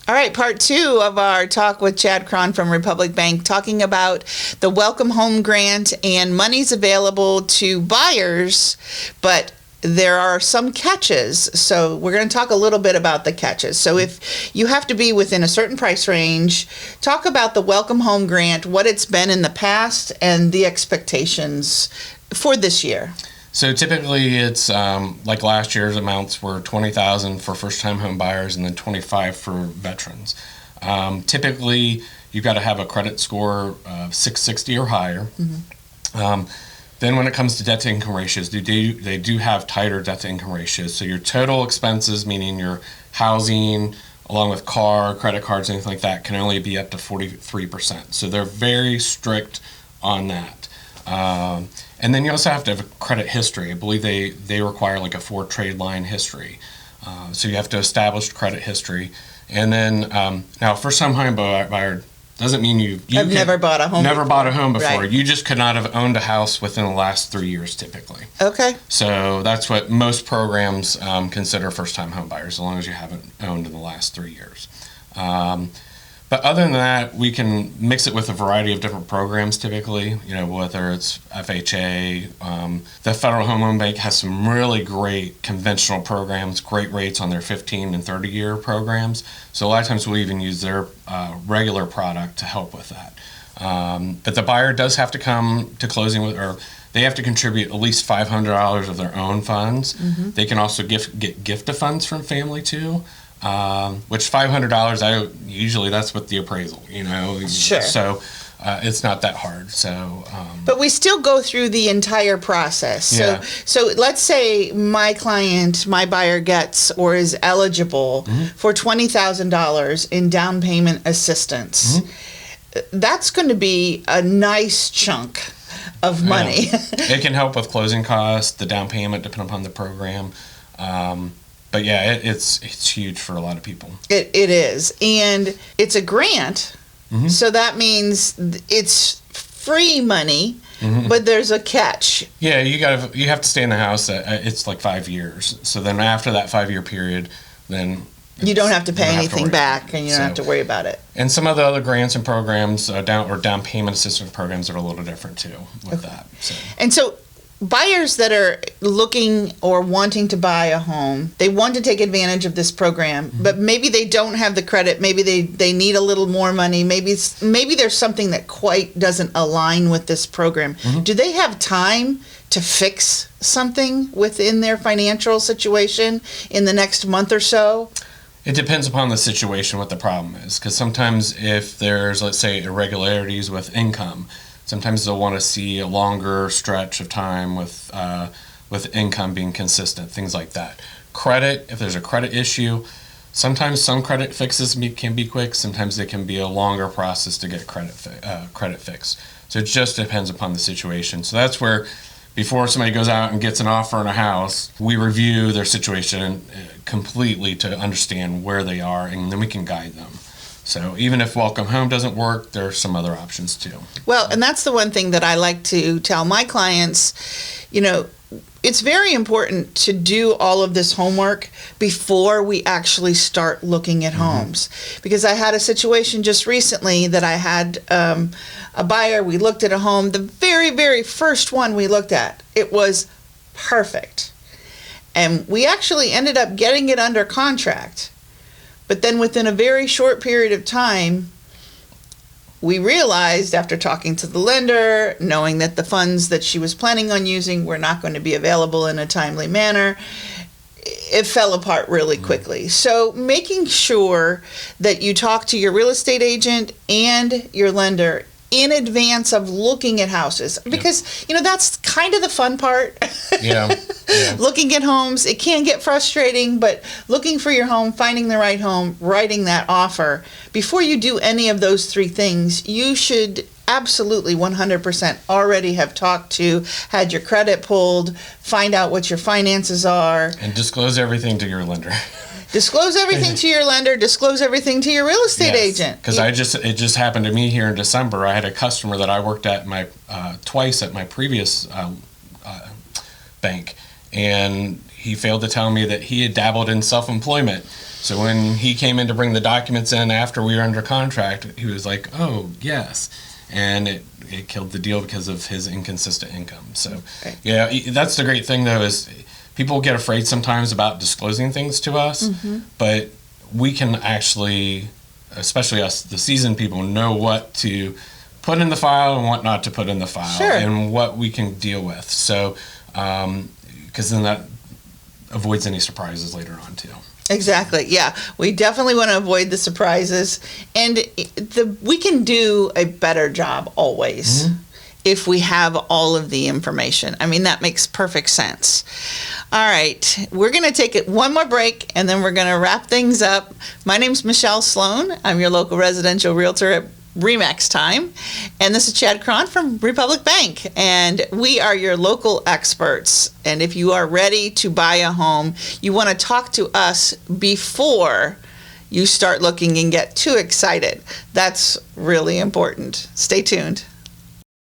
All right, part 2 of our talk with Chad Cron from Republic Bank, talking about the Welcome Home Grant and monies available to buyers, but there are some catches. So we're going to talk a little bit about the catches. So if you have to be within a certain price range, talk about the Welcome Home Grant, what it's been in the past, and the expectations for this year. So typically it's like last year's amounts were $20,000 for first-time home buyers and then $25,000 for veterans. Typically you've got to have a credit score of 660 or higher. Mm-hmm. Then when it comes to debt-to-income ratios, they do have tighter debt-to-income ratios. So your total expenses, meaning your housing, along with car, credit cards, anything like that, can only be up to 43%. So they're very strict on that. And then you also have to have a credit history. I believe they require like a 4 trade line history. So you have to establish credit history. And then now, first-time home buyer doesn't mean you I've never bought a home before. Right. You just could not have owned a house within the last 3 years, typically. Okay. So that's what most programs consider first-time home buyers, as long as you haven't owned in the last 3 years. But other than that, we can mix it with a variety of different programs typically, whether it's FHA. The Federal Home Loan Bank has some really great conventional programs, great rates on their 15 and 30-year programs. So a lot of times we'll even use their regular product to help with that. But the buyer does have to come to closing or they have to contribute at least $500 of their own funds. Mm-hmm. They can also get gift of funds from family too. Which $500, usually that's with the appraisal, Sure. So it's not that hard. So, but we still go through the entire process. Yeah. So let's say my buyer gets or is eligible mm-hmm. for $20,000 in down payment assistance. Mm-hmm. That's going to be a nice chunk of money. Yeah. It can help with closing costs, the down payment, depending upon the program. But yeah, it's huge for a lot of people. It is, and it's a grant, mm-hmm. so that means it's free money, mm-hmm. but there's a catch. Yeah, you have to stay in the house. It's like 5 years. So then after that 5-year period, then you don't have to pay anything back, and you don't have to worry about it. And some of the other grants and programs, down payment assistance programs, are a little different too with that. So. And so, buyers that are looking or wanting to buy a home, they want to take advantage of this program, mm-hmm. but maybe they don't have the credit. Maybe they need a little more money. Maybe there's something that quite doesn't align with this program. Mm-hmm. Do they have time to fix something within their financial situation in the next month or so? It depends upon the situation, what the problem is. Because sometimes if there's, let's say, irregularities with income, sometimes they'll want to see a longer stretch of time with income being consistent, things like that. Credit, if there's a credit issue, sometimes some credit fixes can be quick. Sometimes they can be a longer process to get credit fixed. So it just depends upon the situation. So that's where, before somebody goes out and gets an offer on a house, we review their situation completely to understand where they are, and then we can guide them. So even if Welcome Home doesn't work, there are some other options too. Well, and that's the one thing that I like to tell my clients, it's very important to do all of this homework before we actually start looking at mm-hmm. homes. Because I had a situation just recently that I had a buyer, we looked at a home, the very, very first one we looked at, it was perfect. And we actually ended up getting it under contract. But then within a very short period of time, we realized after talking to the lender, knowing that the funds that she was planning on using were not going to be available in a timely manner, it fell apart really quickly. So making sure that you talk to your real estate agent and your lender in advance of looking at houses, because that's kind of the fun part. Yeah. Looking at homes, it can get frustrating, but looking for your home, finding the right home, writing that offer, before you do any of those 3 things, you should absolutely 100% already have had your credit pulled, find out what your finances are, and disclose everything to your lender. Disclose everything to your lender. Disclose everything to your real estate agent. Because it just happened to me here in December. I had a customer that I worked at twice at my previous bank, and he failed to tell me that he had dabbled in self-employment. So when he came in to bring the documents in after we were under contract, he was like, oh, yes. And it killed the deal because of his inconsistent income. So, right. Yeah, that's the great thing, though, is people get afraid sometimes about disclosing things to us, but we can actually, especially us, the seasoned people, know what to put in the file and what not to put in the file, and what we can deal with. So, because then that avoids any surprises later on, too. Exactly. Yeah, we definitely want to avoid the surprises, and we can do a better job always if we have all of the information. I mean, that makes perfect sense. All right, we're going to take one more break, and then we're going to wrap things up. My name's Michelle Sloan. I'm your local residential realtor at Remax Time, and this is Chad Cron from Republic Bank, and we are your local experts. And if you are ready to buy a home, you want to talk to us before you start looking and get too excited. That's really important. Stay tuned.